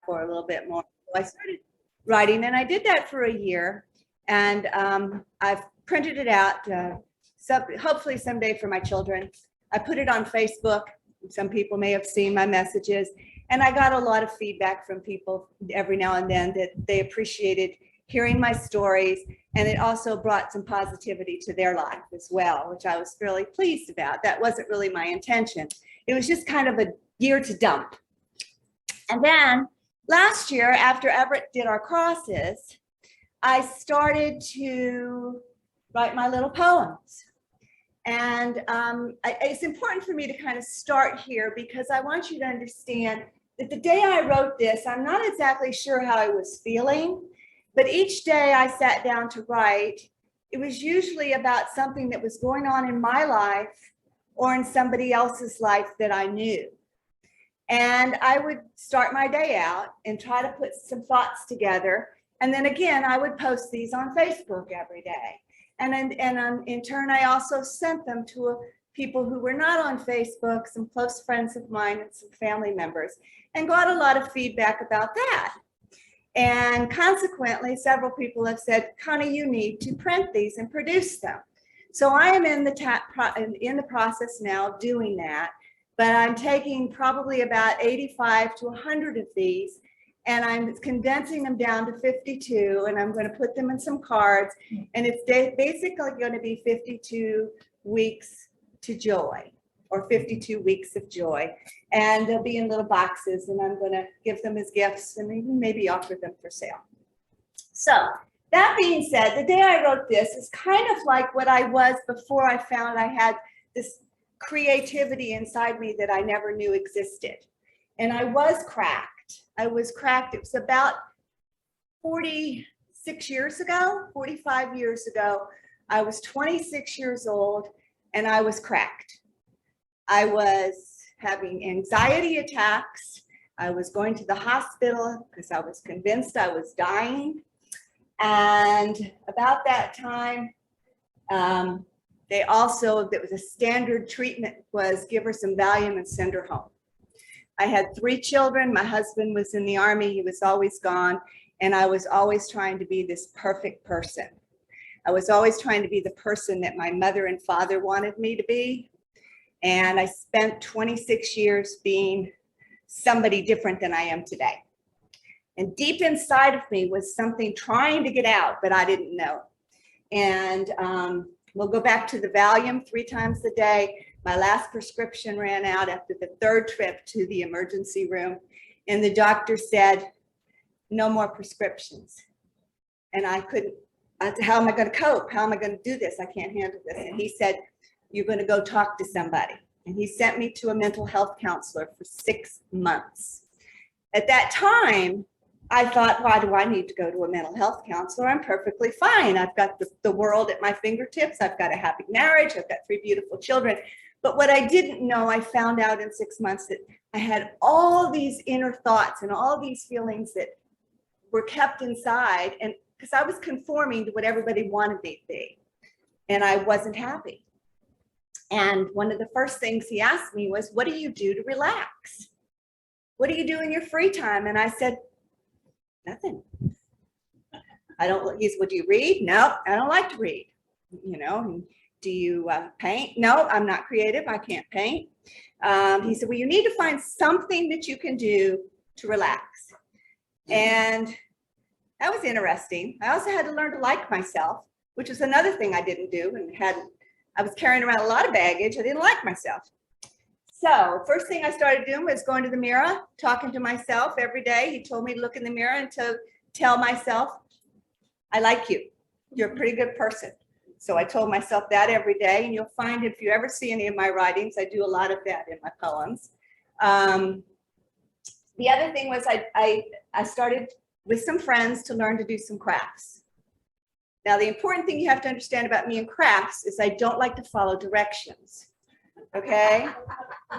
for a little bit more. So I started writing, and I did that for a year, and I've printed it out, hopefully someday for my children. I put it on Facebook. Some people may have seen my messages, and I got a lot of feedback from people every now and then that they appreciated hearing my stories, and it also brought some positivity to their life as well, which I was really pleased about. That wasn't really my intention. It was just kind of a year to dump. And then last year, after Everett did our crosses, I started to write my little poems. And it's important for me to kind of start here because I want you to understand that the day I wrote this, I'm not exactly sure how I was feeling, but each day I sat down to write, it was usually about something that was going on in my life or in somebody else's life that I knew. And I would start my day out and try to put some thoughts together. And then again, I would post these on Facebook every day. And in turn, I also sent them to people who were not on Facebook, some close friends of mine and some family members, and got a lot of feedback about that. And consequently, several people have said, Connie, you need to print these and produce them. So I am in the process now of doing that. But I'm taking probably about 85 to 100 of these, and I'm condensing them down to 52, and I'm going to put them in some cards, and it's basically going to be 52 weeks to joy, or 52 weeks of joy, and they'll be in little boxes, and I'm going to give them as gifts and maybe offer them for sale. So that being said, the day I wrote this is kind of like what I was before I found I had this creativity inside me that I never knew existed. And I was cracked. It was about 46 years ago, 45 years ago. I was 26 years old and I was cracked. I was having anxiety attacks. I was going to the hospital because I was convinced I was dying. And about that time, there was a standard treatment was give her some Valium and send her home. I had 3 children. My husband was in the Army. He was always gone. And I was always trying to be this perfect person. I was always trying to be the person that my mother and father wanted me to be. And I spent 26 years being somebody different than I am today. And deep inside of me was something trying to get out, but I didn't know. And we'll go back to the Valium 3 times a day. My last prescription ran out after the 3rd trip to the emergency room. And the doctor said, no more prescriptions. And I couldn't, how am I going to cope? How am I going to do this? I can't handle this. And he said, you're going to go talk to somebody. And he sent me to a mental health counselor for 6 months. At that time, I thought, why do I need to go to a mental health counselor? I'm perfectly fine. I've got the world at my fingertips. I've got a happy marriage. I've got 3 beautiful children. But what I didn't know, I found out in 6 months that I had all these inner thoughts and all these feelings that were kept inside, and because I was conforming to what everybody wanted me to be, and I wasn't happy. And one of the first things he asked me was, what do you do to relax? What do you do in your free time? And I said, nothing. I don't. He said, well, do you read? No, I don't like to read. You know, do you paint? No, I'm not creative. I can't paint. He said, well, you need to find something that you can do to relax. And that was interesting. I also had to learn to like myself, which is another thing I didn't do and I was carrying around a lot of baggage. I didn't like myself. So first thing I started doing was going to the mirror, talking to myself every day. He told me to look in the mirror and to tell myself, I like you. You're a pretty good person. So I told myself that every day. And you'll find if you ever see any of my writings, I do a lot of that in my poems. The other thing was I started with some friends to learn to do some crafts. Now, the important thing you have to understand about me and crafts is I don't like to follow directions. Okay,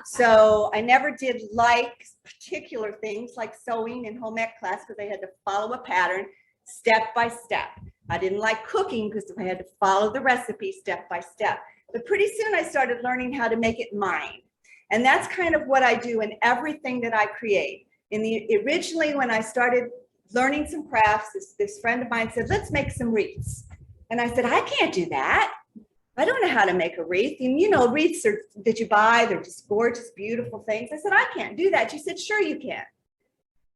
so I never did like particular things like sewing in home ec class because I had to follow a pattern step by step. I didn't like cooking because I had to follow the recipe step by step. But pretty soon I started learning how to make it mine. And that's kind of what I do in everything that I create. Originally, when I started learning some crafts, this friend of mine said, let's make some wreaths. And I said, I can't do that. I don't know how to make a wreath. And you know, wreaths that you buy, they're just gorgeous, beautiful things. I said, I can't do that. She said, sure you can.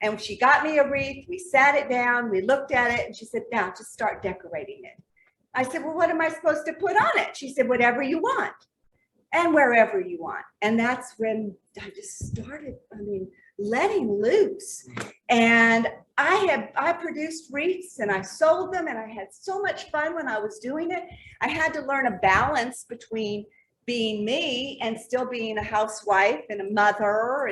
And she got me a wreath. We sat it down, we looked at it, and she said, now just start decorating it. I said, well, what am I supposed to put on it? She said, whatever you want and wherever you want. And that's when I just started, letting loose. And I produced wreaths and I sold them, and I had so much fun when I was doing it. I had to learn a balance between being me and still being a housewife and a mother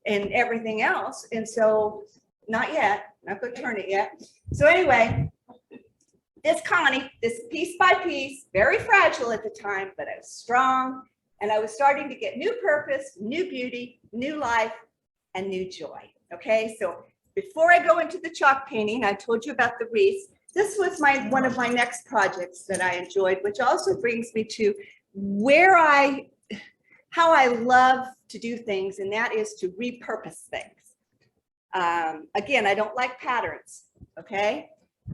and everything else. And so, not yet, not gonna turn it yet. So anyway, this Connie, this piece by piece, very fragile at the time, but I was strong, and I was starting to get new purpose, new beauty, new life, and new joy. Okay, so before I go into the chalk painting, I told you about the wreaths. This was one of my next projects that I enjoyed, which also brings me to how I love to do things, and that is to repurpose things. Again, I don't like patterns, okay?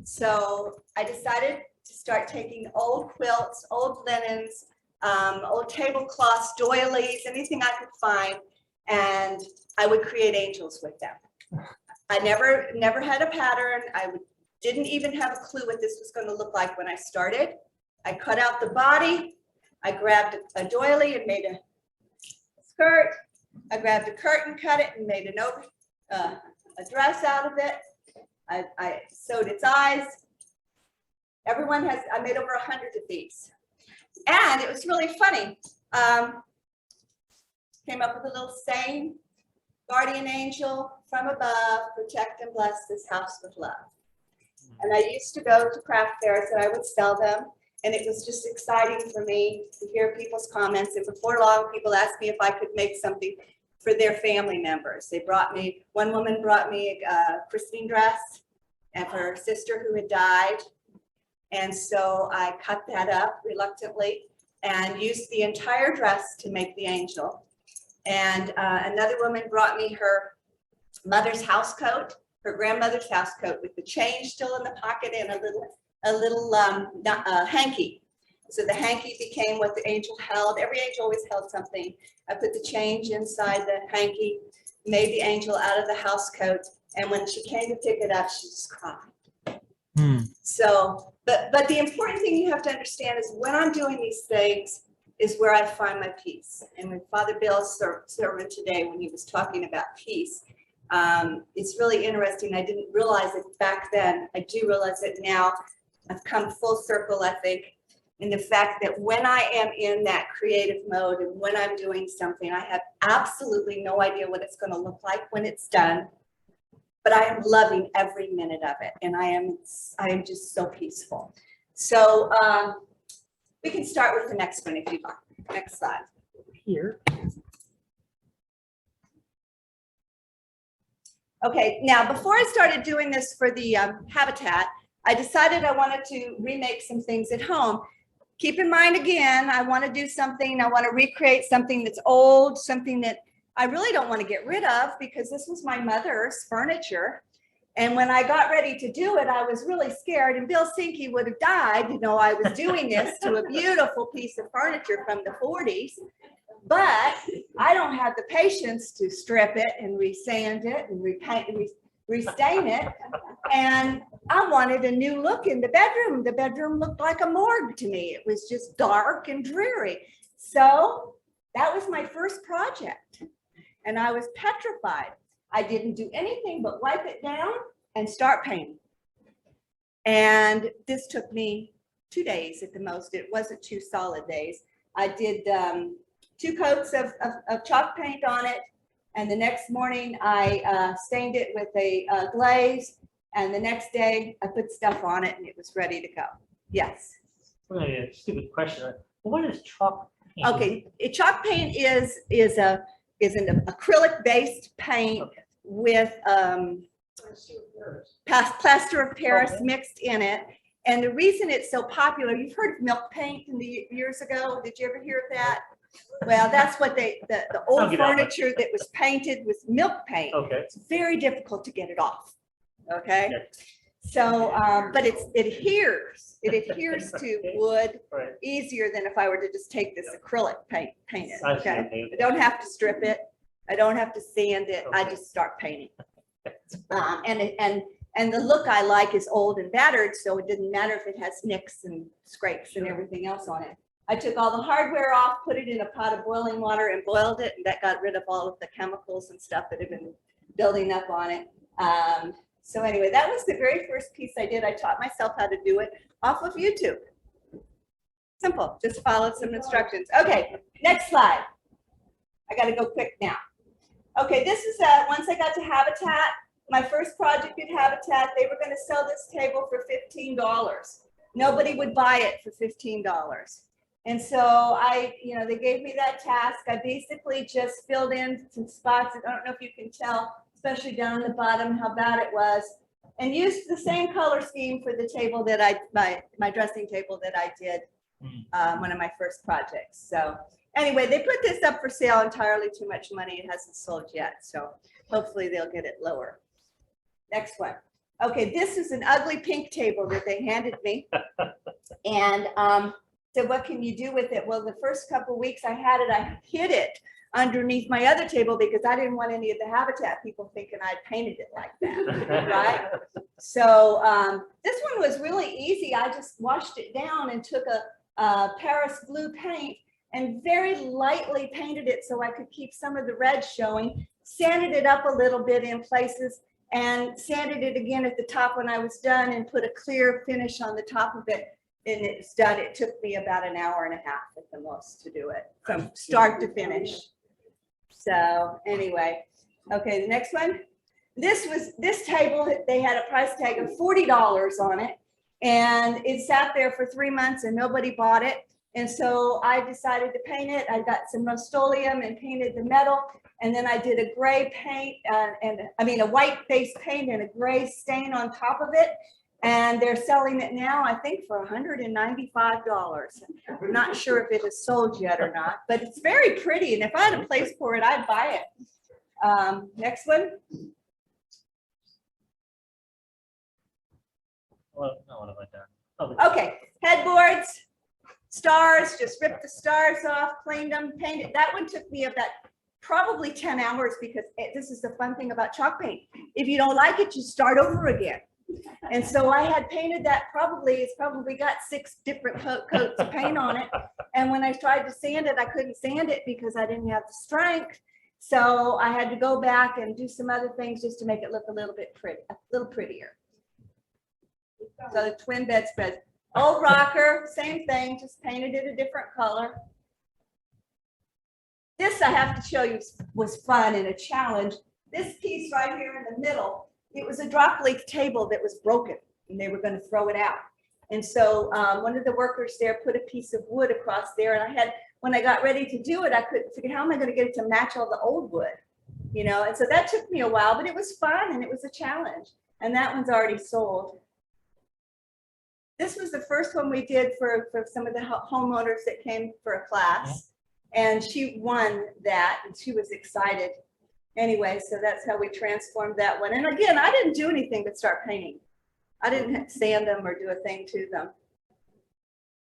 So I decided to start taking old quilts, old linens, old tablecloths, doilies, anything I could find, and I would create angels with them. I never had a pattern. Didn't even have a clue what this was going to look like when I started. I cut out the body. I grabbed a doily and made a skirt. I grabbed a curtain, cut it, and made a dress out of it. I sewed its eyes. I made over 100 of these. And it was really funny. Came up with a little saying, guardian angel from above, protect and bless this house with love. And I used to go to craft fairs and I would sell them. And it was just exciting for me to hear people's comments. And before long, people asked me if I could make something for their family members. One woman brought me a christening dress and for her sister who had died. And so I cut that up reluctantly and used the entire dress to make the angel. And another woman brought me her mother's house coat, her grandmother's house coat with the chain still in the pocket and a little hanky. So the hanky became what the angel held. Every angel always held something. I put the change inside the hanky, made the angel out of the house coat, and when she came to pick it up, she just cried. So, but the important thing you have to understand is when I'm doing these things is where I find my peace. And when Father Bill's sermon today, when he was talking about peace, it's really interesting. I didn't realize it back then. I do realize it now. I've come full circle, I think, in the fact that when I am in that creative mode and when I'm doing something, I have absolutely no idea what it's going to look like when it's done. But I am loving every minute of it, and I am just so peaceful. So we can start with the next one if you like. Next slide. Here. Okay, now before I started doing this for the habitat, I decided I wanted to remake some things at home. Keep in mind, again, I want to do something, I want to recreate something that's old, something that I really don't want to get rid of, because this was my mother's furniture. And when I got ready to do it, I was really scared, and Bill Sinke would have died, you know, I was doing this to a beautiful piece of furniture from the 40s. But I don't have the patience to strip it and resand it and repaint and restain it. And I wanted a new look in the bedroom. The bedroom looked like a morgue to me. It was just dark and dreary. So that was my first project. And I was petrified. I didn't do anything but wipe it down and start painting. And this took me 2 days at the most. It wasn't 2 solid days. I did 2 coats of chalk paint on it. And the next morning I stained it with a glaze. And the next day I put stuff on it and it was ready to go. Yes. Really a stupid question. What is chalk paint? Okay, chalk paint is an acrylic based paint with plaster of Paris mixed in it. And the reason it's so popular, you've heard of milk paint in the years ago. Did you ever hear of that? Well, that's what the I'll old get that one. furniture that was painted with milk paint. Okay. It's very difficult to get it off. Okay. Okay. So, but it adheres to wood Right. easier than if I were to just take this acrylic paint it. I see, Okay. okay. I don't have to strip it. I don't have to sand it. I Okay. just start painting. And the look I like is old and battered, so it didn't matter if it has nicks and scrapes and everything else on it. I took all the hardware off, put it in a pot of boiling water and boiled it, and that got rid of all of the chemicals and stuff that had been building up on it. So anyway, that was the very first piece I did. I taught myself how to do it off of YouTube. Simple, just followed some instructions. Okay, next slide. I gotta go quick now. Okay, this is once I got to Habitat, my first project at Habitat, they were gonna sell this table for $15. Nobody would buy it for $15. And so they gave me that task. I basically just filled in some spots. I don't know if you can tell, especially down the bottom, how bad it was, and used the same color scheme for the table that my dressing table that I did one of my first projects. So anyway, they put this up for sale, entirely too much money. It hasn't sold yet. So hopefully they'll get it lower. Next one. Okay, this is an ugly pink table that they handed me. And so what can you do with it? Well, the first couple weeks I had it, I hid it underneath my other table because I didn't want any of the Habitat people thinking I'd painted it like that, right? So this one was really easy. I just washed it down and took a Paris blue paint and very lightly painted it so I could keep some of the red showing, sanded it up a little bit in places, and sanded it again at the top when I was done and put a clear finish on the top of it. And it's done. It took me about an hour and a half at the most to do it from start to finish. So anyway, okay, the next one. This table, they had a price tag of $40 on it, and it sat there for 3 months and nobody bought it. And so I decided to paint it. I got some Rust-Oleum and painted the metal. And then I did a gray paint a white base paint and a gray stain on top of it. And they're selling it now, I think, for $195. I'm not sure if it has sold yet or not, but it's very pretty. And if I had a place for it, I'd buy it. Next one. Well, no, what have I done? Oh, Okay, headboards, stars, just ripped the stars off, cleaned them, painted. That one took me about probably 10 hours because this is the fun thing about chalk paint. If you don't like it, you start over again. And so I had painted that it's probably got 6 different coats of paint on it. And when I tried to sand it, I couldn't sand it because I didn't have the strength. So I had to go back and do some other things just to make it look a little bit prettier. So the twin bedspreads. Old rocker, same thing, just painted it a different color. This I have to show you was fun and a challenge. This piece right here in the middle, it was a drop leaf table that was broken and they were going to throw it out. And so one of the workers there put a piece of wood across there, and when I got ready to do it, I couldn't figure how am I going to get it to match all the old wood, and so that took me a while, but it was fun and it was a challenge. And that one's already sold. This was the first one we did for some of the homeowners that came for a class, and she won that and she was excited. Anyway, so that's how we transformed that one. And again, I didn't do anything but start painting. I didn't sand them or do a thing to them.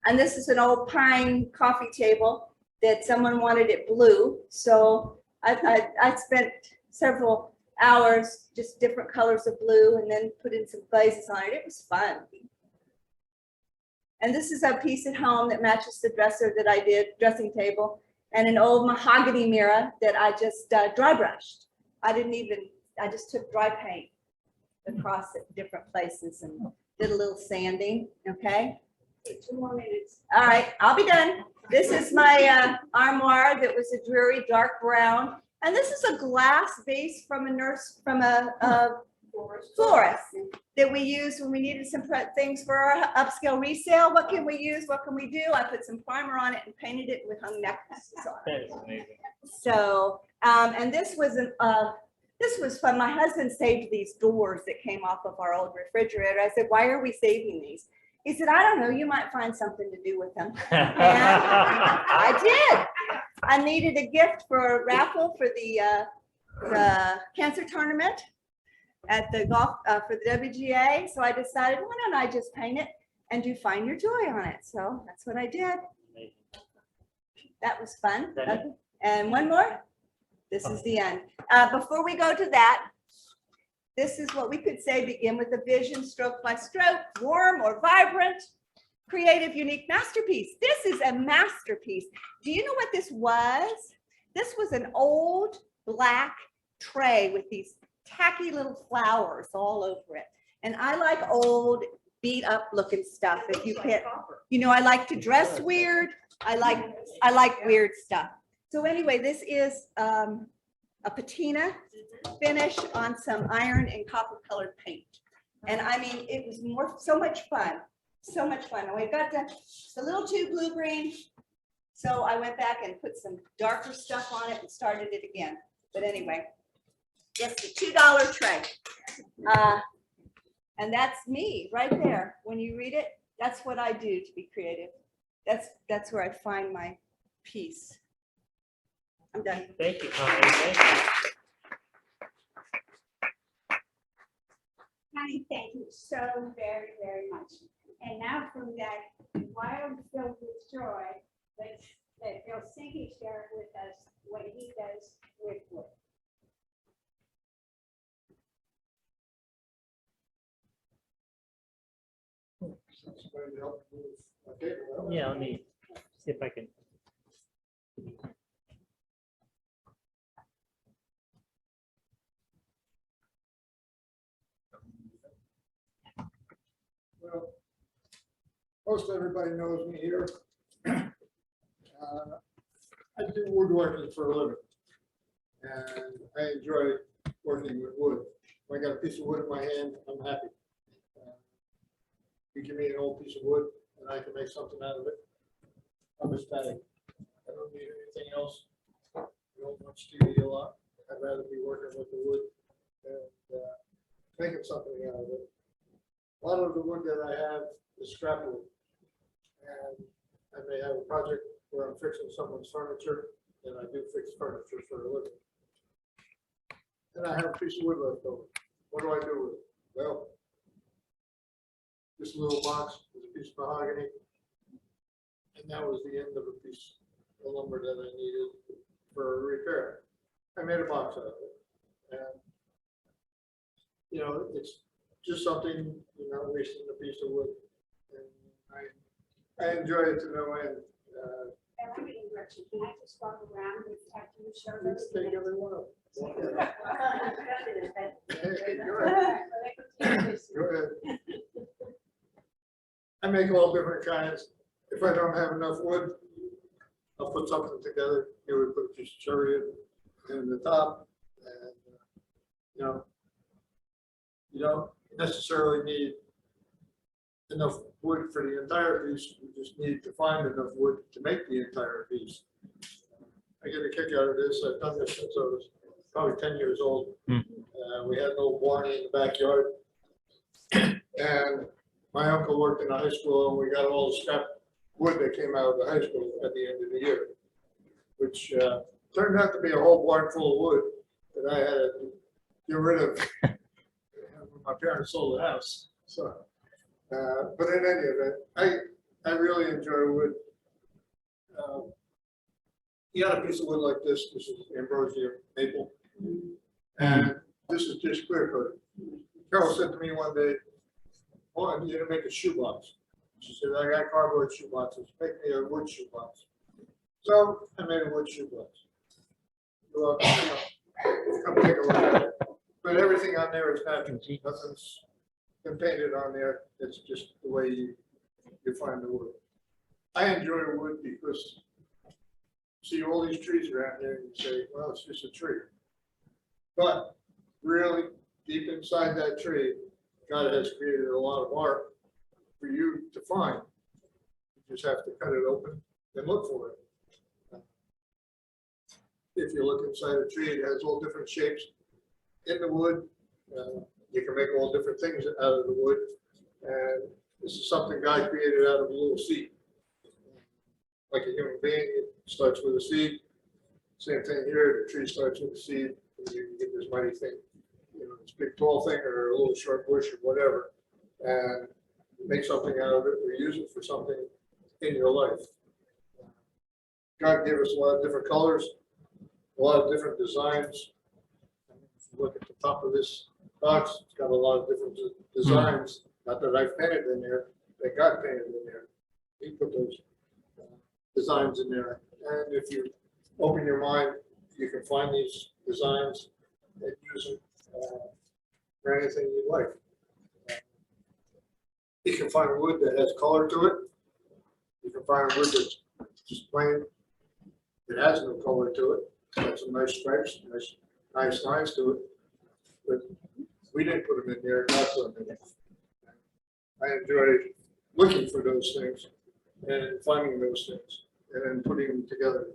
And this is an old pine coffee table that someone wanted it blue. So I spent several hours, just different colors of blue, and then put in some glazes on it. It was fun. And this is a piece at home that matches the dresser that I did, dressing table, and an old mahogany mirror that I just dry brushed. I just took dry paint across at different places and did a little sanding, okay? 2 more minutes. All right, I'll be done. This is my armoire that was a dreary dark brown. And this is a glass base from a florist that we used when we needed some things for our upscale resale. What can we use? What can we do? I put some primer on it and painted it with hung necklaces on it. that is amazing. So, and this was fun. My husband saved these doors that came off of our old refrigerator. I said, why are we saving these? He said, I don't know, you might find something to do with them. And I did. I needed a gift for a raffle for the cancer tournament at the golf, for the WGA. So I decided, why don't I just paint it and do Find Your Joy on it? So that's what I did. Amazing. That was fun. That it? And one more. This is the end. Before we go to that, this is what we could say, begin with a vision, stroke by stroke, warm or vibrant, creative, unique masterpiece. This is a masterpiece. Do you know what this was? This was an old black tray with these tacky little flowers all over it. And I like old beat up looking stuff. If you can, you know, I like to dress weird. I like weird stuff. So anyway, this is a patina finish on some iron and copper colored paint. And I mean, it was so much fun. So much fun. And we got it's a little too blue green. So I went back and put some darker stuff on it and started it again. But anyway, just a $2 tray. And that's me right there. When you read it, that's what I do to be creative. That's where I find my peace. I'm done. Thank you, Connie. Thank you. Connie, thank you so very, very much. And now from that wild filled with joy, let's let Bill Sinky share with us what he does with wood. Yeah, let me see if I can. Well, most everybody knows me here. I do woodworking for a living, and I enjoy working with wood. When I got a piece of wood in my hand, I'm happy. You give me an old piece of wood, and I can make something out of it. I'm ecstatic. I don't need anything else. I don't watch TV a lot. I'd rather be working with the wood and making something out of it. A lot of the wood that I have is scrap wood. And I may have a project where I'm fixing someone's furniture, and I do fix furniture for a living. And I have a piece of wood left over. What do I do with it? Well, this little box is a piece of mahogany. And that was the end of a piece of lumber that I needed for a repair. I made a box out of it. And, you know, it's just something, you know, wasting a piece of wood. And I enjoy it to no end. And I'm getting direction. Can I just walk around and after you show Let's those? take every one of them. Hey, go Well, Go ahead. I make all different kinds. If I don't have enough wood, I'll put something together. Here we put a piece of cherry in the top, and you don't necessarily need enough wood for the entire piece. You just need to find enough wood to make the entire piece. I get a kick out of this. I've done this since I was probably 10 years old. We had an old barn in the backyard, and my uncle worked in a high school, and we got all the scrap wood that came out of the high school at the end of the year, which turned out to be a whole barn full of wood that I had to get rid of when my parents sold the house. So, but in any event, I really enjoy wood. You got a piece of wood like this. This is ambrosia maple, and this is just clear coated. Carol said to me one day, "Oh, I need you to make a shoebox." She said, "I got cardboard shoeboxes. Make me a wood shoebox." So I made a wood shoebox. Well, come take a look at it. But everything on there is natural. Nothing's been painted on there. It's just the way you find the wood. I enjoy wood because you see all these trees around here and you say, well, it's just a tree. But really, deep inside that tree, God has created a lot of art for you to find. You just have to cut it open and look for it. If you look inside a tree, it has all different shapes in the wood. You can make all different things out of the wood. And this is something God created out of a little seed. Like a human being, it starts with a seed, Same thing here, the tree starts with a seed, and you get this mighty thing, this big tall thing or a little short bush or whatever, and make something out of it or use it for something in your life. God gave us a lot of different colors, a lot of different designs. If you look at the top of this box, it's got a lot of different designs, not that I've painted in there, that God painted in there. He put those designs in there, and if you open your mind, you can find these designs and use them for anything you like. You can find wood that has color to it. You can find wood that's just plain. It has no color to it. It's got some nice stripes, nice lines to it. But we didn't put them in there, God put them in there. I enjoy looking for those things and finding those things and then putting them together.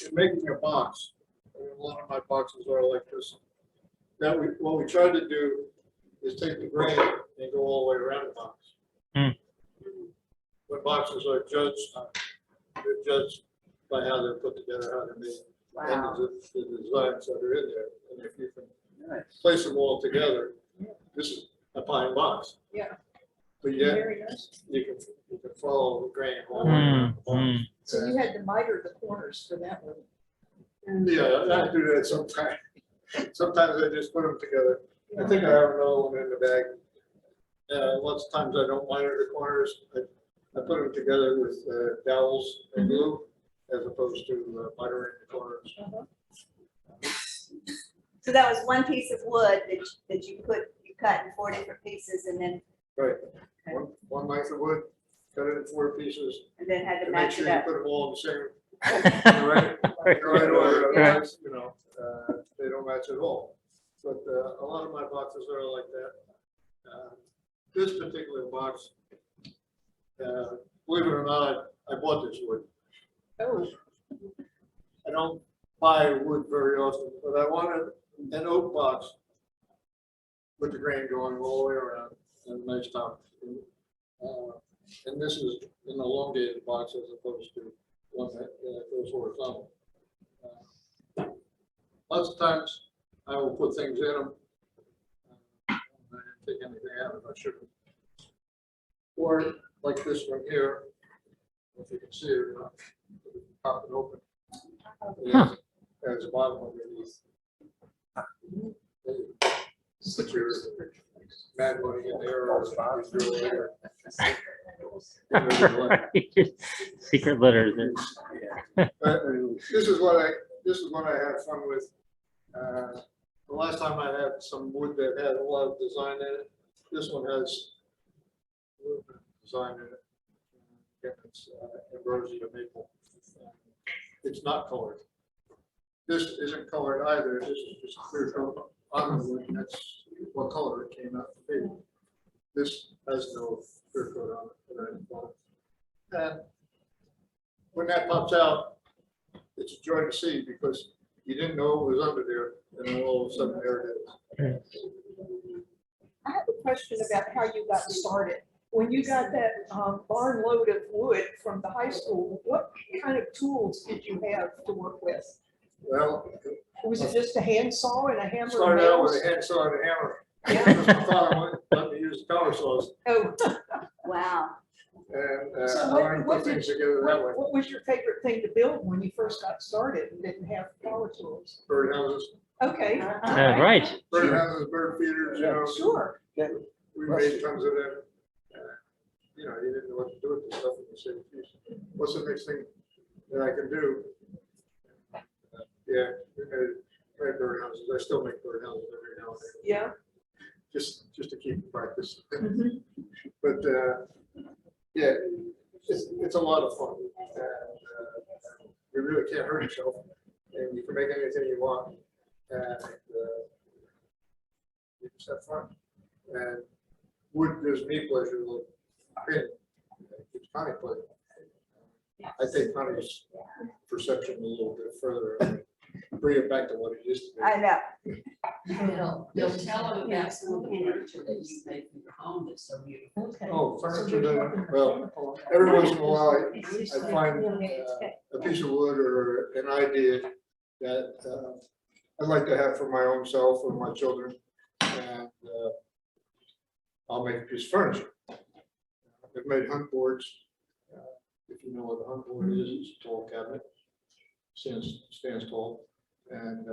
In making a box, and a lot of my boxes are like this. What we tried to do is take the grain and go all the way around the box. When boxes are judged, they're judged by how they're put together, how they're made, and the designs that are in there. And if you can place them all together, this is a pine box. Yeah. But yet, Very nice. you can follow the grain all the way around the box. So you had to miter the corners for that one. Yeah, I do that sometimes. Sometimes I just put them together. I think I have another one in the bag. Lots of times I don't miter the corners. I put them together with dowels and glue as opposed to mitering the corners. So that was one piece of wood that you cut in 4 different pieces and then Right. One length of wood, cut it in 4 pieces. had to And make match sure it you up. put them all in the same right order. Otherwise, they don't match at all. But a lot of my boxes are like that. This particular box, believe it or not, I bought this wood. Oh, I don't buy wood very often, but I wanted an oak box with the grain going all the way around and a nice top. And this is an elongated box as opposed to one that goes horizontal. Lots of times I will put things in them. I didn't take anything out if I shouldn't. Or like this one here, if you can see it, pop it open. There's a bottom underneath. Put your mad money in there or your Secret letters. This is what I had fun with. The last time I had some wood that had a lot of design in it. This one has a little bit of design in it. Again, it's ambrosia maple. It's not colored. This isn't colored either. This is just clear coat on the wood. And that's what color it came out to be. This has no clear coat on it. That I didn't want. And when that pops out, it's a joy to see because you didn't know it was under there, and then all of a sudden there it is. I have a question about how you got started. When you got that barn load of wood from the high school, what kind of tools did you have to work with? Well, Was it just a handsaw and a hammer? and started out with nails? a handsaw and a hammer. Yeah. My father wouldn't let me use the power saws, Oh, Wow. and So I what- learned to what put did things together that way. what was your favorite thing to build when you first got started and didn't have power tools? Bird houses, Okay. Right. bird houses, bird feeders, Sure. we made tons of them. You didn't know what to do with this stuff, and you said, "Geez, what's the next thing that I can do?" Yeah, we made bird houses. I still make bird houses every now and then. Yeah. Just to keep practice. Mhm. But yeah, it's a lot of fun. You really can't hurt yourself, and you can make anything you want, and you just have fun. And wood gives me pleasure. Look, it gives Connie pleasure. I take Connie's perception a little bit further. bring it back to what it used to be. I know. They'll tell them about some of the furniture that you made for your home that's so beautiful. Okay. Oh, So furniture, you're then, talking well, mechanical. every once in a while, I find a piece of wood or an idea that I'd like to have for my own self or my children. And I'll make a piece of furniture. I've made hunt boards. If you know what a hunt board is, it's a tall cabinet. Stands tall. And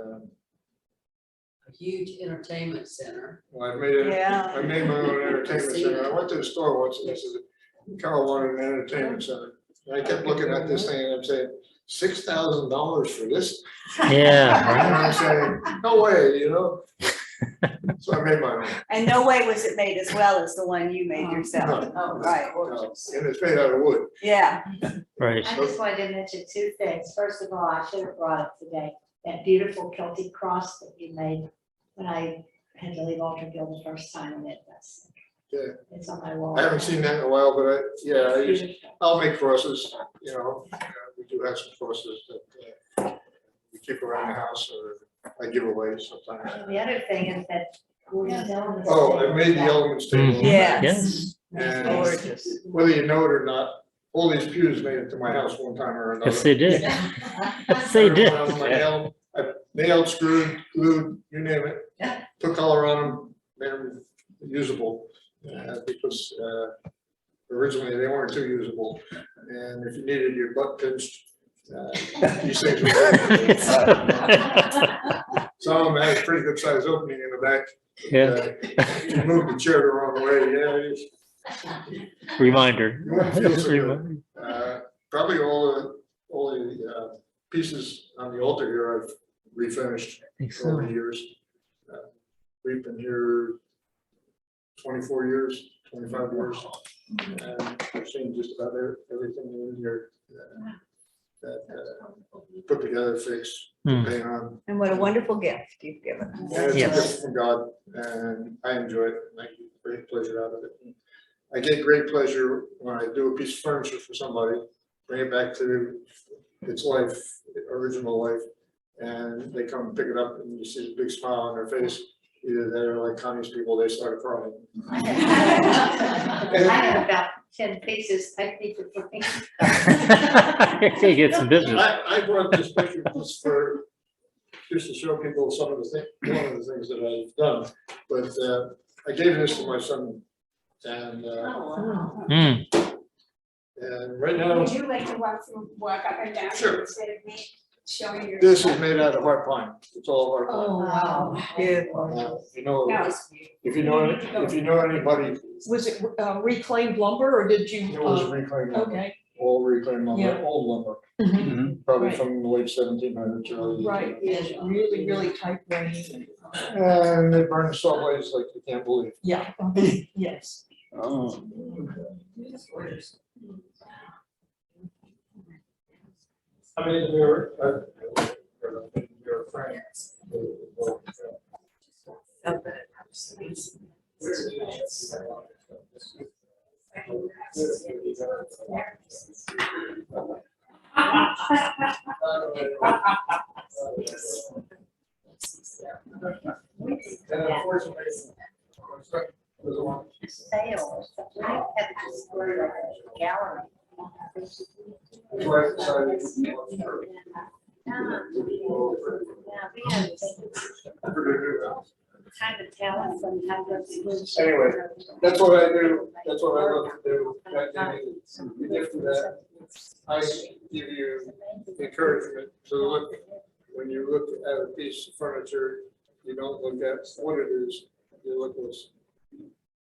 A huge entertainment center. well, I made it. Yeah. I made my own entertainment center. I went to the store once and I said, Carol wanted an entertainment center. And I kept looking at this thing and I'm saying, $6,000 for this? Yeah, And I'm saying, no way, you know? So I made my own. And no way was it made as well as the one you made yourself. Oh, Right. No, and it's made out of wood. Yeah. right. I just wanted to mention two things. First of all, I should have brought it today. That beautiful Celtic cross that you made when I had to leave Alterville the first time and that's. Yeah. It's on my wall. I haven't seen that in a while, but I It's used, beautiful. I'll make crosses, you know, we do have some crosses that we keep around the house or I give away sometimes. And the other thing is that. Gordon's Elements Oh, table I made the that- elements table. Mhm. Yes. Yes, And Gorgeous. whether you know it or not, all these pews made it to my house one time or another. yes, they did. Yes, they did. I nailed, screwed, glued, you name it, put color on them, made them usable. Because originally they weren't too usable. And if you needed your butt pinched, these things were. Some of them had a pretty good sized opening in the back. Yeah, You moved the chair the wrong way, yeah. reminder. You wouldn't feel so good. Reminder. Probably all the pieces on the altar here I've refinished I think over so. the years. We've been here 24 years, 25 years, and I've seen just about everything in here that put together, fixed, Hmm. paint on. And what a wonderful gift you've given us. And it's a Yes. gift from God, and I enjoy it, and I get great pleasure out of it. I get great pleasure when I do a piece of furniture for somebody, bring it back to its life, original life, and they come and pick it up, and you see the big smile on their face. Either they're like Connie's people, they start crying. I have about 10 pieces. I need to bring. Okay, get some business. I brought this picture just to show people some of the things, one of the things that I've done, but I gave this to my son, and Hmm. right now. Would you like to walk up and down Sure. instead of me showing your? This is made out of hard pine. It's all hard pine. Oh, wow. You know, No. if you know anybody, Was it reclaimed lumber or did you? it was reclaimed lumber, Okay. all reclaimed lumber, Yeah. old lumber, Mhm. probably Right. from the late 1700s, early. Right, yeah, really, really tight grain. And they burn the saw blades like you can't believe. Yeah, yes. Oh. I mean, they're friends. And unfortunately, there's one. Sale or something. I have it just for a gallery. That's why I decided to be on church. Yeah, we have kind of talent sometimes. Anyway, that's what I do, that's what I love to do. That gave me the gift of that. I give you encouragement to look, when you look at a piece of furniture, you don't look at what it is, you look at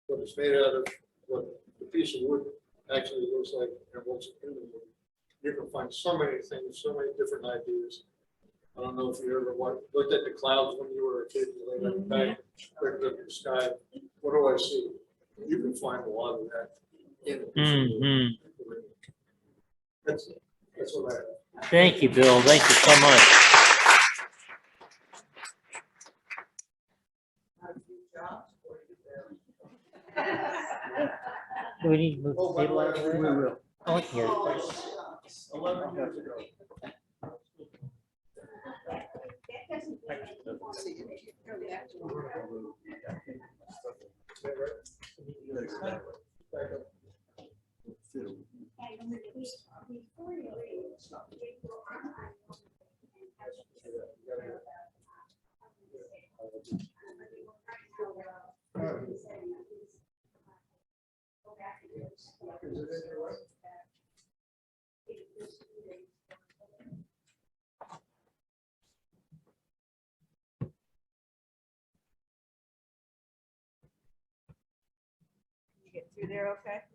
what it's made out of, what the piece of wood actually looks like, and what's in the wood. You can find so many things, so many different ideas. I don't know if you ever looked at the clouds when you were a kid, you laid on the bank, looked up at the sky. What do I see? You can find a lot of that in it. Mhm. That's what I have. Thank you, Bill. Thank you so much. Do we need to move Oh, the by the table way, out of the we way? will. Oh, I can hear it. 11 years ago. And before you leave, we will online and have You get through there, okay?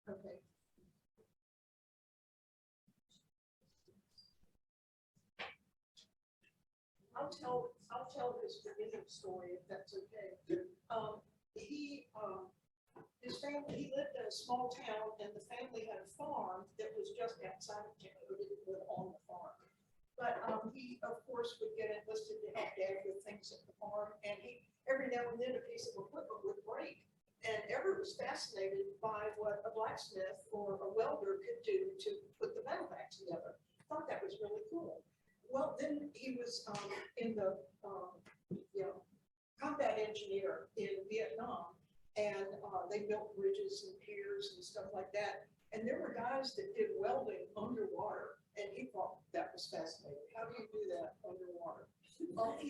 Okay. I'll tell his beginning story if that's okay. His family, he lived in a small town and the family had a farm that was just outside of town. He didn't live on the farm. But he, of course, would get enlisted to help dad with things at the farm, and every now and then a piece of equipment would break. And Everett was fascinated by what a blacksmith or a welder could do to put the metal back together. Thought that was really cool. Well, then he was in the combat engineer in Vietnam, and they built bridges and piers and stuff like that. And there were guys that did welding underwater, and he thought that was fascinating. How do you do that underwater?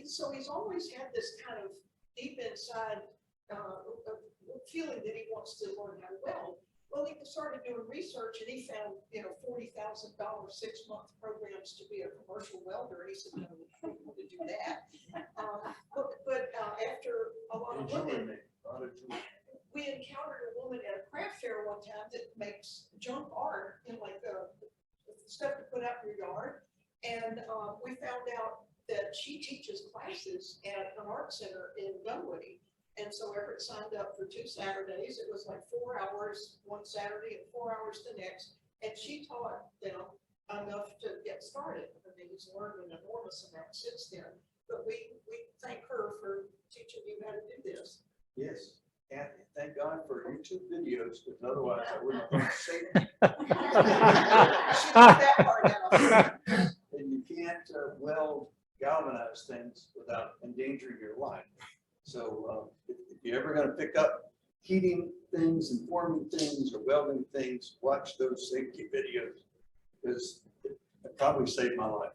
So he's always had this kind of deep inside feeling that he wants to learn how to weld. Well, he started doing research and he found, $40,000 6-month programs to be a commercial welder. And he said, no, we don't want to do that. But after a lot of looking, we encountered a woman at a craft fair one time that makes junk art and like stuff to put out in your yard. And we found out that she teaches classes at an art center in Dunwoody. And so Everett signed up for 2 Saturdays. It was like 4 hours one Saturday and 4 hours the next. And she taught them enough to get started. I mean, he's learned an enormous amount since then. But we thank her for teaching you how to do this. Yes, and thank God for YouTube videos, because otherwise I wouldn't have say it. She left that part out. And you can't weld galvanized things without endangering your life. So if you're ever going to pick up heating things and forming things or welding things, watch those safety videos, because it probably saved my life.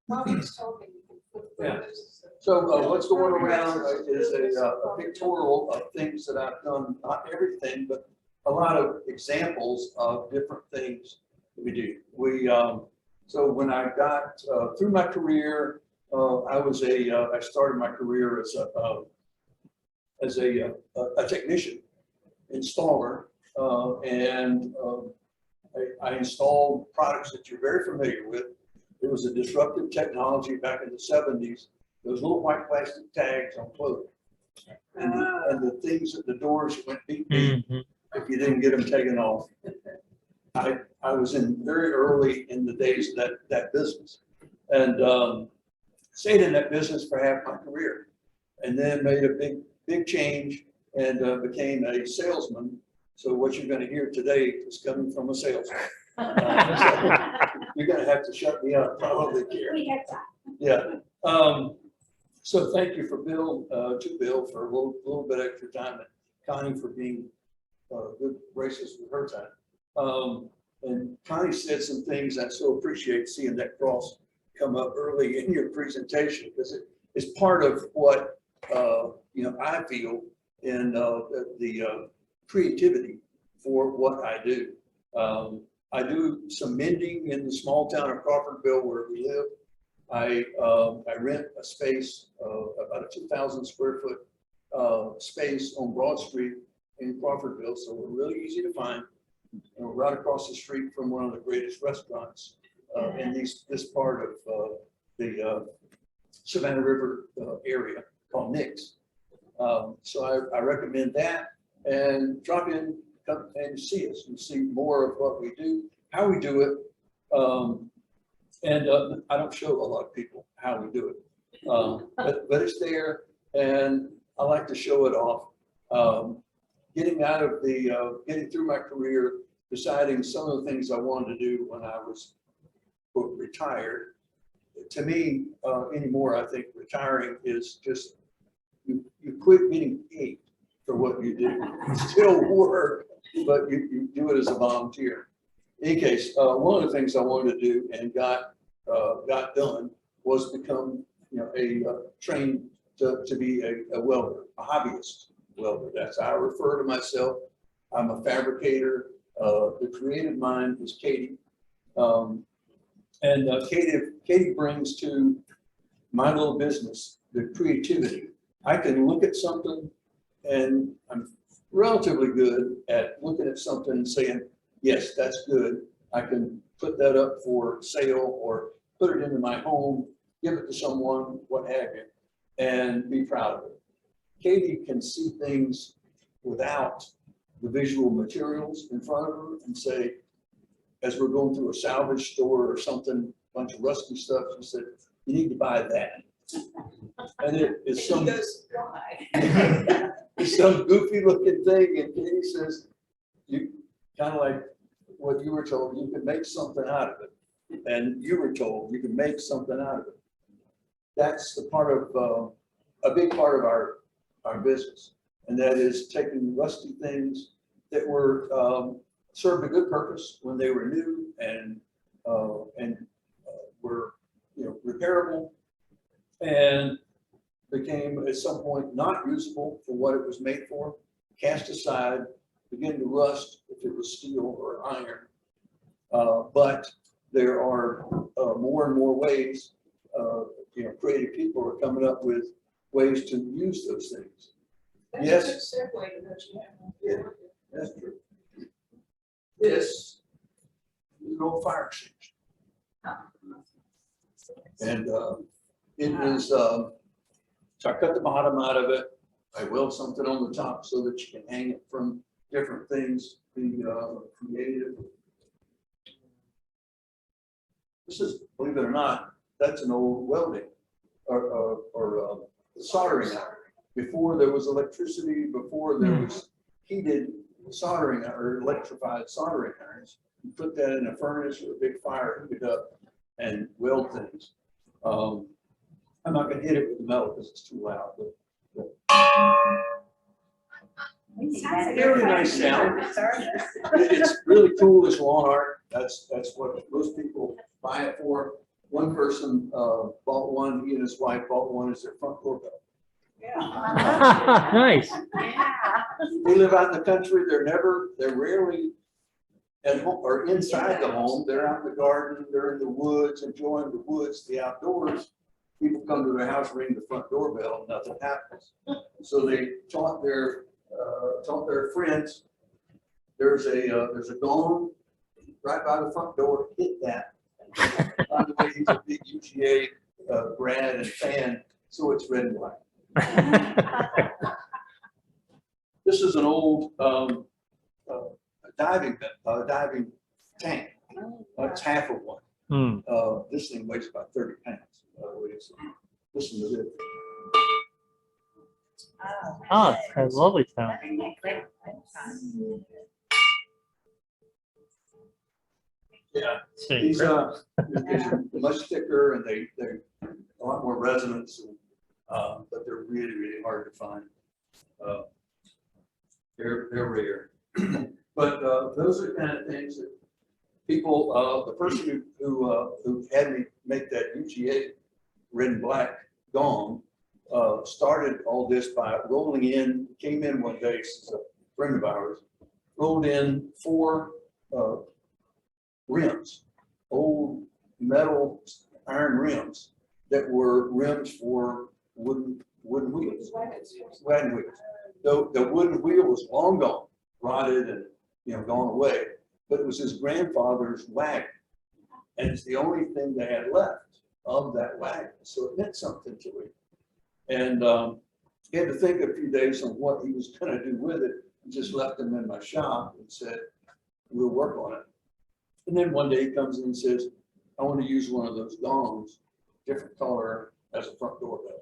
Bobby's told me. Yeah. So what's going around is a pictorial of things that I've done, not everything, but a lot of examples of different things that we do. So when I got through my career, I started my career as a technician, installer, and I installed products that you're very familiar with. It was a disruptive technology back in the 70s. Those little white plastic tags on clothing. And the things at the doors went beep beep if you didn't get them taken off. I was in very early in the days of that business. And stayed in that business for half my career. And then made a big change and became a salesman. So what you're going to hear today is coming from a salesman. You're going to have to shut me up probably here. We have time. Yeah. So thank you for Bill for a little bit extra time, and Connie for being good gracious with her time. And Connie said some things I so appreciate seeing that cross come up early in your presentation, because it is part of what I feel in the creativity for what I do. I do some mending in the small town of Crawfordville where we live. I rent a space, about a 2,000 square foot space on Broad Street in Crawfordville. So we're really easy to find. And we're right across the street from one of the greatest restaurants in this part of the Savannah River area called Nick's. So I recommend that, and drop in, come and see us and see more of what we do, how we do it. And I don't show a lot of people how we do it. But it's there, and I like to show it off. Getting out of getting through my career, deciding some of the things I wanted to do when I was quote, retired. To me, anymore, I think retiring is just, you quit getting paid for what you do. You still work, but you do it as a volunteer. In any case, one of the things I wanted to do and got done was become, trained to be a welder, a hobbyist welder. That's how I refer to myself. I'm a fabricator. The creative mind is Katie. Katie brings to my little business the creativity. I can look at something, and I'm relatively good at looking at something and saying, yes, that's good. I can put that up for sale or put it into my home, give it to someone, what have you, and be proud of it. Katie can see things without the visual materials in front of her and say, as we're going through a salvage store or something, a bunch of rusty stuff, she said, you need to buy that. And it is some, it's some goofy looking thing, and Katie says, you kind of like what you were told, you can make something out of it. And you were told you can make something out of it. That's the part of, a big part of our business. And that is taking rusty things that were, served a good purpose when they were new and were, repairable, and became at some point not usable for what it was made for, cast aside, begin to rust if it was steel or iron. But there are more and more ways, creative people are coming up with ways to use those things. That's Yes. a good segue to what you have. Yeah, that's true. This is an old fire extinguisher. And it is, so I cut the bottom out of it. I weld something on the top so that you can hang it from different things, be creative. This is, believe it or not, that's an old welding or soldering iron. Before there was electricity, before there was heated soldering or electrified soldering irons, you put that in a furnace or a big fire, heat it up and weld things. I'm not gonna hit it with the metal because it's too loud, but very nice sound. It's really cool, this lawn art. That's what most people buy it for. One person bought one, he and his wife bought one as their front door bell. Yeah. Nice. They live out in the country, they're rarely at home or inside the home. They're out in the garden, they're in the woods, enjoying the woods, the outdoors. People come to their house, ring the front doorbell, and nothing happens. So they taught their friends, there's a gong right by the front door, hit that. By the way, he's a big UGA grad and fan, so it's red and white. This is an old diving tank. It's half of one. This thing weighs about 30 pounds. Listen to this. Oh, it's a lovely sound. Yeah, So these are much thicker and they're a lot more resonance, but they're really, really hard to find. They're rare. But those are the kind of things that people, the person who had me make that UGA red and black gong started all this by rolling in, came in one day, this is a friend of ours, rolled in 4 rims, old metal iron rims that were rims for wooden wheels, wagon wheels. The wooden wheel was long gone, rotted and gone away, but it was his grandfather's wagon, and it's the only thing they had left of that wagon, so it meant something to him. And he had to think a few days on what he was going to do with it, and just left him in my shop and said, we'll work on it. And then one day he comes in and says, I want to use one of those gongs, different color, as a front door bell.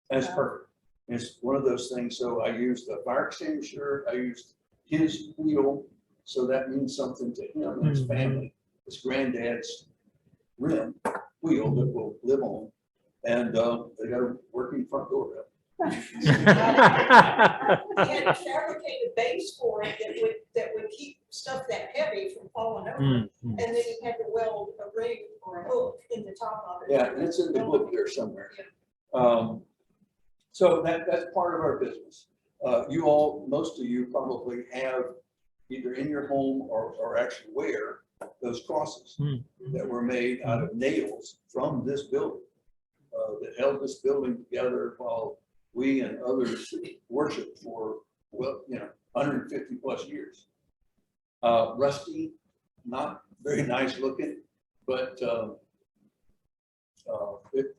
That's perfect. It's one of those things, so I used the fire extinguisher, I used his wheel, so that means something to him and his family. His granddad's rim wheel that will live on, and they got a working front door bell. He had a fabricated base for it that would keep stuff that heavy from falling over. Mm, And then he had to weld a ring or a hook in the top of it. Yeah, and it's in the book there somewhere. So that's part of our business. You all, most of you probably have either in your home or actually wear those crosses that were made out of nails from this building, that held this building together while we and others worshiped for, well, 150 plus years. Rusty, not very nice looking, but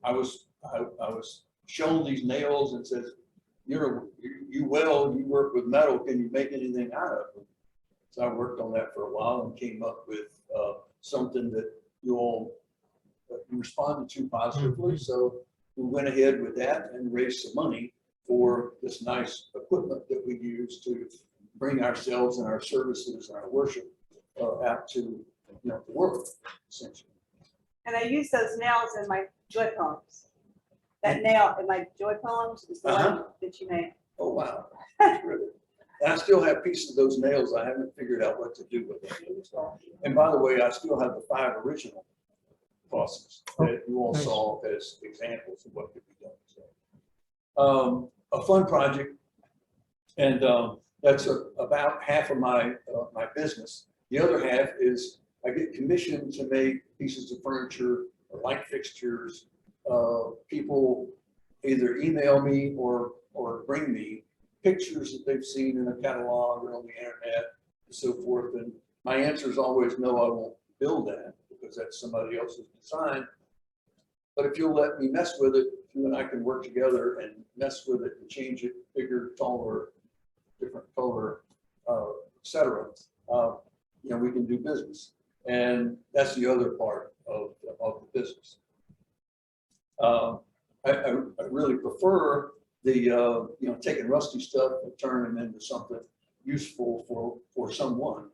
I was shown these nails and says, you work with metal, can you make anything out of them? So I worked on that for a while and came up with something that you all responded to positively. So we went ahead with that and raised some money for this nice equipment that we use to bring ourselves and our services and our worship out to the world, essentially. And I use those nails in my joy poems. That nail in my joy poems is the one that you made. Oh, wow. Really? And I still have pieces of those nails. I haven't figured out what to do with them. And by the way, I still have the 5 original crosses that you all saw as examples of what could be done. So, a fun project, and that's about half of my my business. The other half is I get commissioned to make pieces of furniture or light fixtures. People either email me or bring me pictures that they've seen in a catalog or on the internet and so forth. And my answer is always no, I won't build that because that's somebody else's design. But if you'll let me mess with it, you and I can work together and mess with it and change it bigger, taller, different color, etc. We can do business. And that's the other part of the business. I really prefer the taking rusty stuff and turning them into something useful for someone.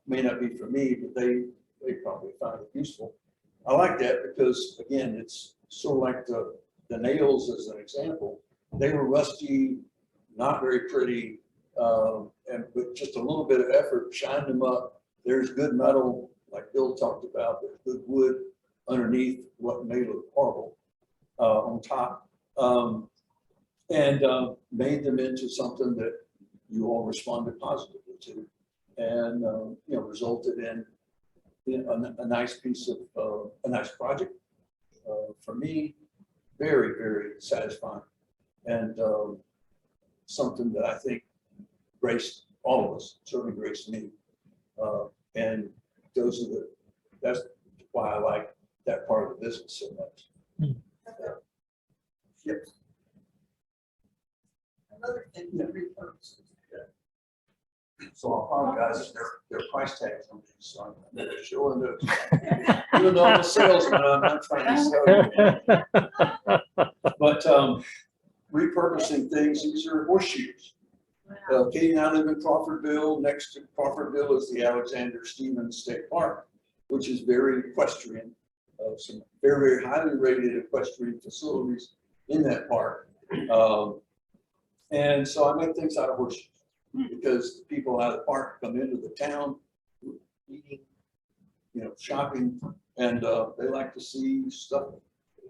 May not be for me, but they probably find it useful. I like that because again, it's sort of like the nails as an example. They were rusty, not very pretty, and with just a little bit of effort, shine them up. There's good metal, like Bill talked about. There's good wood underneath what may look horrible on top, and made them into something that you all responded positively to, and resulted in a nice piece of a nice project for me. Very, very satisfying, and something that I think graced all of us, certainly graced me. And that's why I like that part of the business so much. Yep. Another thing that repurposes. So I apologize, their price tags on these, so I'm showing those. Even though I'm a salesman, I'm not trying to sell you. But repurposing things, these are horseshoes. Katie and I live in Crawfordville. Next to Crawfordville is the Alexander Stevens State Park, which is very equestrian. Some very, very highly rated equestrian facilities in that park. And so I make things out of horseshoes because people out of the park come into the town, eating, shopping, and they like to see stuff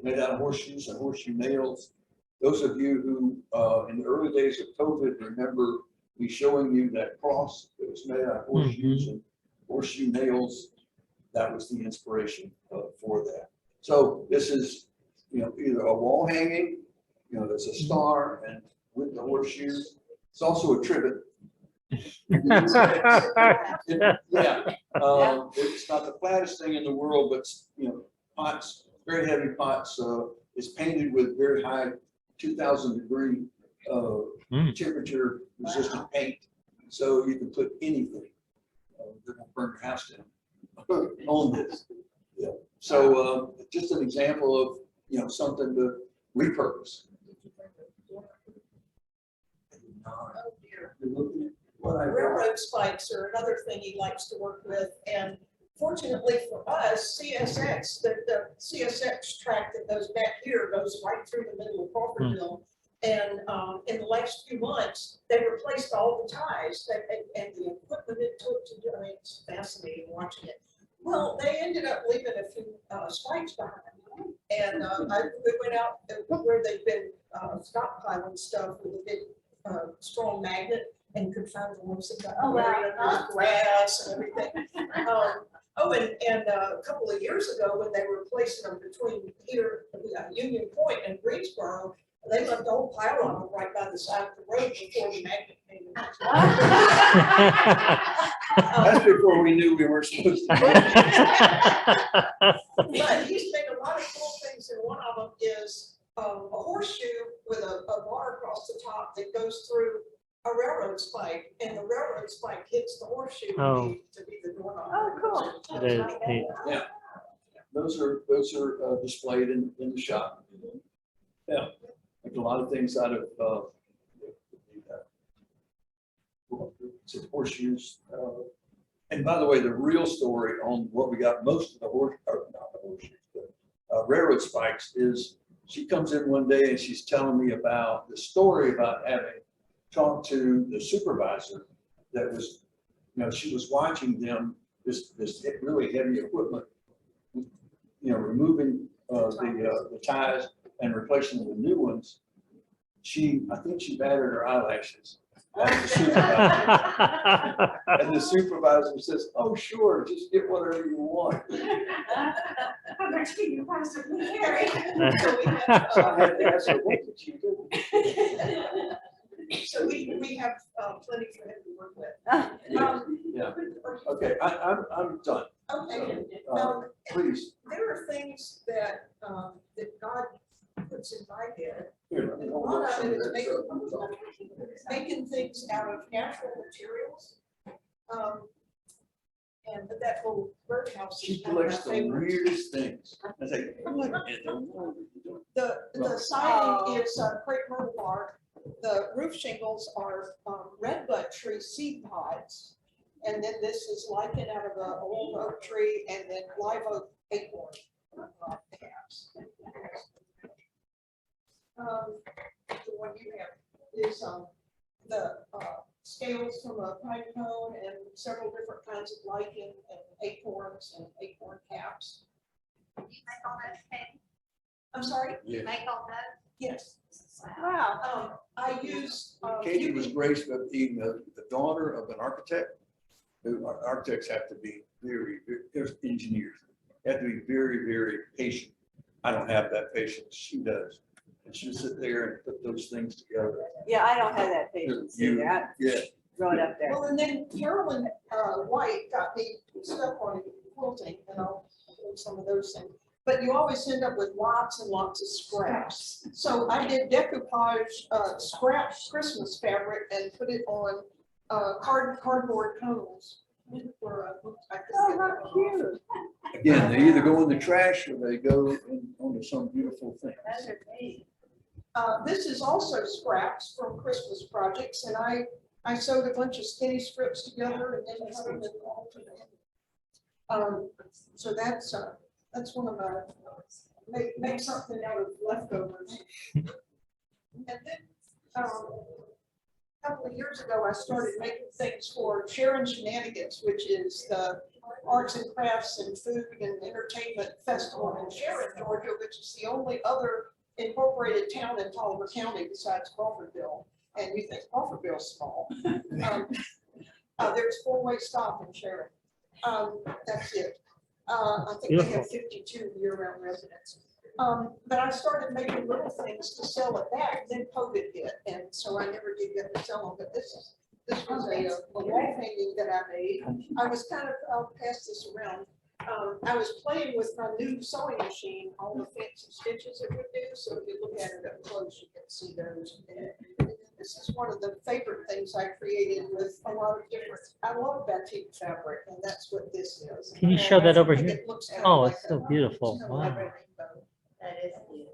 made out of horseshoes and horseshoe nails. Those of you who, in the early days of COVID, remember me showing you that cross that was made out of horseshoes and horseshoe nails. That was the inspiration for that. So this is, either a wall hanging, there's a star and with the horseshoes. It's also a trivet. Yeah, it's not the flattest thing in the world, but pots, very heavy pots, is painted with very high 2,000 degree temperature resistant paint. So you can put anything that will burn your house down on this. Yeah. So just an example you know, something to repurpose. Oh, dear. You're looking at what I wrote. Railroad spikes are another thing he likes to work with, and fortunately for us, CSX, the CSX track that goes back here goes right through the middle of Crawfordville. And, in the last few months, they replaced all the ties and the equipment it took to do it. It's fascinating watching it. Well, they ended up leaving a few, spikes behind. And, we went out where they've been, stockpiling stuff with a big, strong magnet and could find the ones that got Oh, wow. buried under the grass and everything. And a couple of years ago, when they were placing them between here, Union Point and Greensboro, they left a whole pile of them right by the side of the road before the magnet came in. That's before we knew we weren't supposed to. But he's made a lot of cool things, and one of them is a horseshoe with a bar across the top that goes through a railroad spike, and the railroad spike hits the horseshoe Oh. to be the doorknob. Oh, cool. It is neat. Those are displayed in the shop. Yeah, like a lot of things out of, horseshoes. And by the way, the real story on what we got most of the not the horseshoes, but railroad spikes is, she comes in one day and she's telling me about the story about having talked to the supervisor that was, you know, she was watching them, this really heavy equipment, you know, removing the ties and replacing them with new ones. I think she batted her eyelashes at the supervisor. And the supervisor says, "Oh, sure, just get whatever you want." How much can you possibly carry? So we have, So I had to ask her, "What did you do?" so we have plenty for him to work with. Yeah. Okay, I'm done. Okay, Please. there are things that, that God puts in my head. Here, And a lot of it is making things out of natural materials. And that little birdhouse She is one of my collects the favorites. weirdest things. I say, "What in the world?" The siding is crepe myrtle bark. The roof shingles are redbud tree seed pods. And then this is lichen out of an old oak tree, and then live oak acorn caps. The one you have is the scales from a pine cone and several different kinds of lichen and acorns and acorn caps. You make all that thing? I'm sorry? Yeah. Make all that? Yes. Wow. I use. Katie was graced with being the daughter of an architect. Architects have to be there's engineers, they have to be very, very patient. I don't have that patience, she does. And she'll sit there and put those things together. Yeah, I don't have that patience You- either. I Yeah, throw it up there. Well, and then Carolyn White got me stuck on quilting, and I'll do some of those things. But you always end up with lots and lots of scraps. So I did decoupage scrap Christmas fabric and put it on cardboard cones. Oh, how cute. again, they either go in the trash or they go onto some beautiful thing. Those are neat. This is also scraps from Christmas projects, and I sewed a bunch of skinny strips together and then cut them in all to them. So that's one of my, make something out of leftovers. And then, a couple of years ago, I started making things for Sharon Shenanigans, which is the arts and crafts and food and entertainment festival in Sharon, Georgia, which is the only other incorporated town in Tolliver County besides Crawfordville. And you think Crawfordville's small. There's four-way stop in Sharon. That's it. I think they have 52 year-round residents. But I started making little things to sell at that, and then COVID hit, and so I never did get to sell them. But this was a wall painting that I made. I was kind of, I'll pass this around. I was playing with my new sewing machine, all the fancy stitches it would do. So if you look at it up close, you can see those. And this is one of the favorite things I created with a lot of different, I love batik fabric, and that's what this is. Can you show that over And here? it looks kind of Oh, like it's so a- beautiful. kind of like a Wow. rainbow. That is beautiful.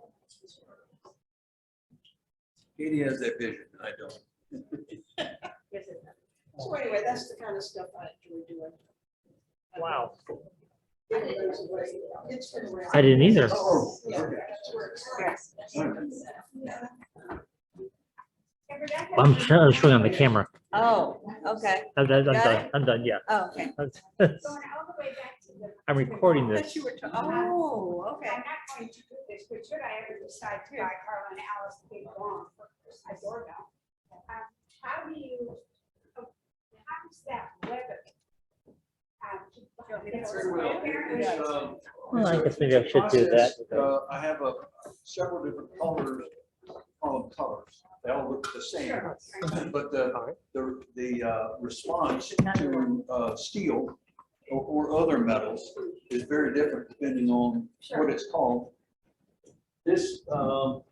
Katie has that vision, I don't. So anyway, that's the kind of stuff I enjoy doing. Wow. Giving those away. It's been around. I didn't either. Oh, Yeah, okay. that's where it's I'm showing on the camera. Oh, okay. I'm Got done. it? I'm done. Yeah. Oh, okay. Going all the way back to the. I'm recording But this. you were, oh, okay. I'm not going to do this, but should I ever decide to buy Carla and Alice a big lawn for my doorbell? How do you, how does that weather? Well, I guess maybe I should do that. I have several different colors, call them colors. They all look the same, but the response to steel or other metals is very different depending on what it's called. This one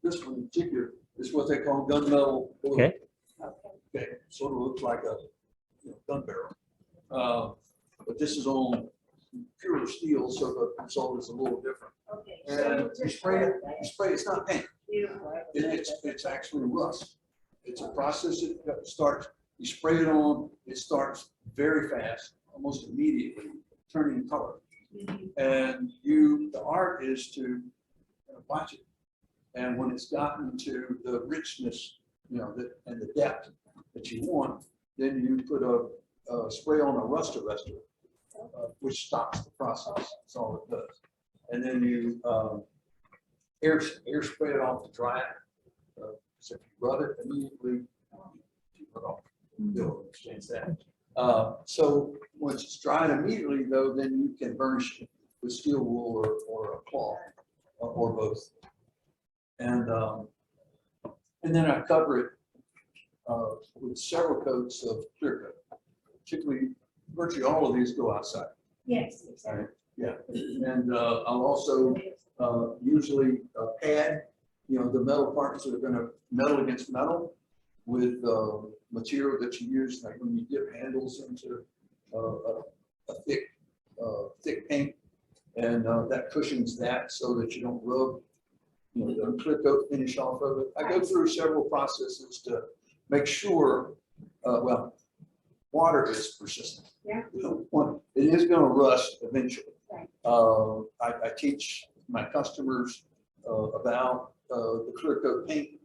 in particular is what they call gunmetal. Okay. Okay, sort of looks like a gun barrel. But this is on pure steel, so the result is a little different. Okay. And you spray it, it's not paint. It's actually rust. It's a process that starts, you spray it on, it starts very fast, almost immediately turning color. And the art is to watch it. And when it's gotten to the richness, and the depth that you want, then you put a spray on a rust arrestor, which stops the process. That's all it does. And then you air spray it off to dry it. So if you rub it immediately, you put off. You'll exchange that. So once it's dried immediately, though, then you can burnish it with steel wool or a cloth or both. And then I cover it with several coats of clear coat. Particularly, virtually all of these go outside. Yes, exactly. Right? Yeah, and I'll also usually pad, the metal parts that are going to metal against metal with material that you use, like when you dip handles into a thick paint, and that cushions that so that you don't rub, the clear coat finish off of it. I go through several processes to make sure, water is persistent. Yeah. It is going to rust eventually. Right. I teach my customers about the clear coat paint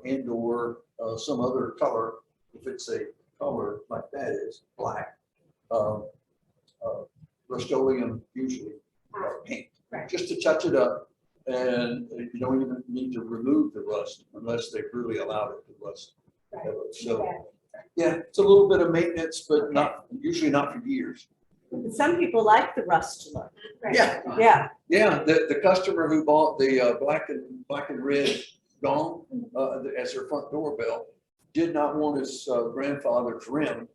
and or some other color, if it's a color like that is black. Rust-Oleum usually paint, Right. just to touch it up, and you don't even need to remove the rust unless they really allowed it to rust. So, yeah, it's a little bit of maintenance, but usually not for years. Some people like the rust look. Yeah. Yeah. Yeah, the customer who bought the black and red gong as their front doorbell did not want his grandfather's rim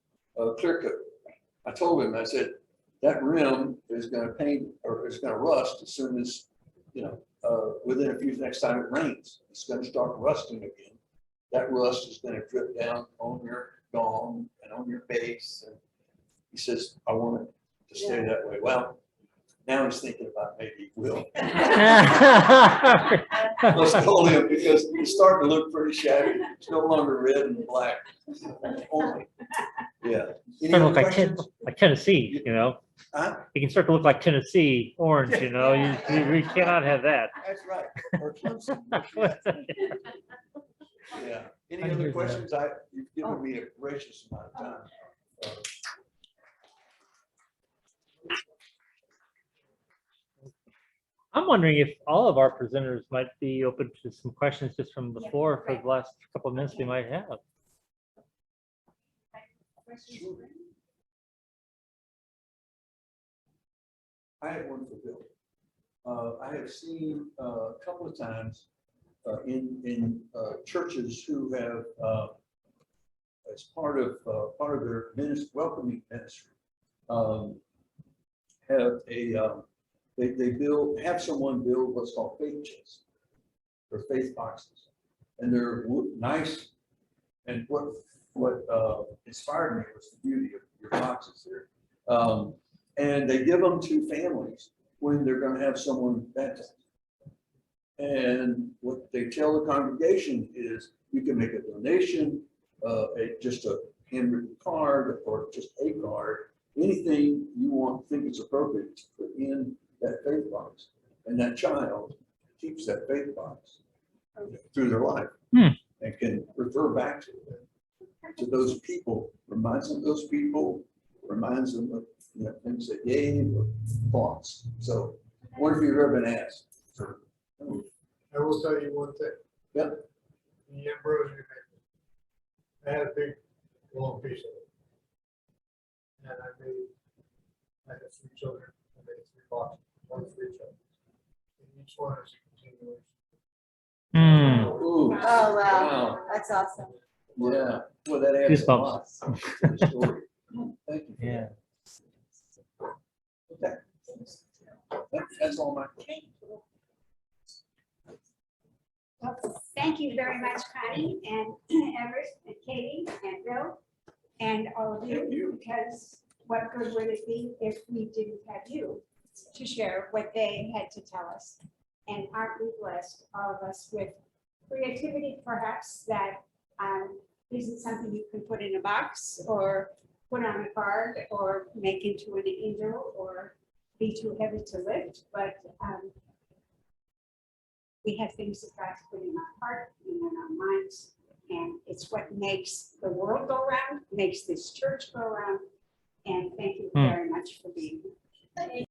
clear coat. I told him, I said, that rim is going to paint or it's going to rust as soon as, within a few, next time it rains, it's going to start rusting again. That rust is going to drip down on your gong and on your base. And he says, I want it to stay that way. Well, now he's thinking about maybe he will. Let's call him because it's starting to look pretty shabby. It's no longer red and black. Only. Yeah. Any Starting to other look like, questions? like Tennessee, Huh? It can start to look like Tennessee orange, you we cannot have that. That's right. Or Clemson. Yeah. Any I other hear that. questions? You've given me a gracious amount of time. I'm wondering if all of our presenters might be open to some questions just from the floor for the last couple of minutes we might have. I have one for Bill. I have seen a couple of times in churches who have, as part of their welcoming ministry, have have someone build what's called faith chests or faith boxes, and they're nice. And what inspired me was the beauty of your boxes there. And they give them to families when they're going to have someone baptized. And what they tell the congregation is you can make a donation, just a handwritten card or just a card, anything you want, think it's appropriate to put in that faith box. And that child keeps that faith box through their life and can refer back to it, to those people, reminds them of those people, reminds them of things they gave or thoughts. So I wonder if you've ever been asked. I will tell you one thing. Yep. The ambrosia maple. I had a big, long piece of it. And I had 3 children, I made 3 boxes, 1 for each other. And each one is a continuation. Ooh, Oh, wow, that's awesome. yeah, well, that adds a lot Goosebumps. to the story. Thank you. for Yeah. that. Okay. That's all my. Well, thank you very much, Connie and Everett and Katie and Bill and all of Thank you, you. because what good would it be if we didn't have you to share what they had to tell us? And aren't we blessed, all of us, with creativity perhaps that isn't something you can put in a box or put on a card or make into an angel or be too heavy to lift, but we have things that God's put in our heart and in our minds, and it's what makes the world go round, makes this church go round. And thank you very much for being here.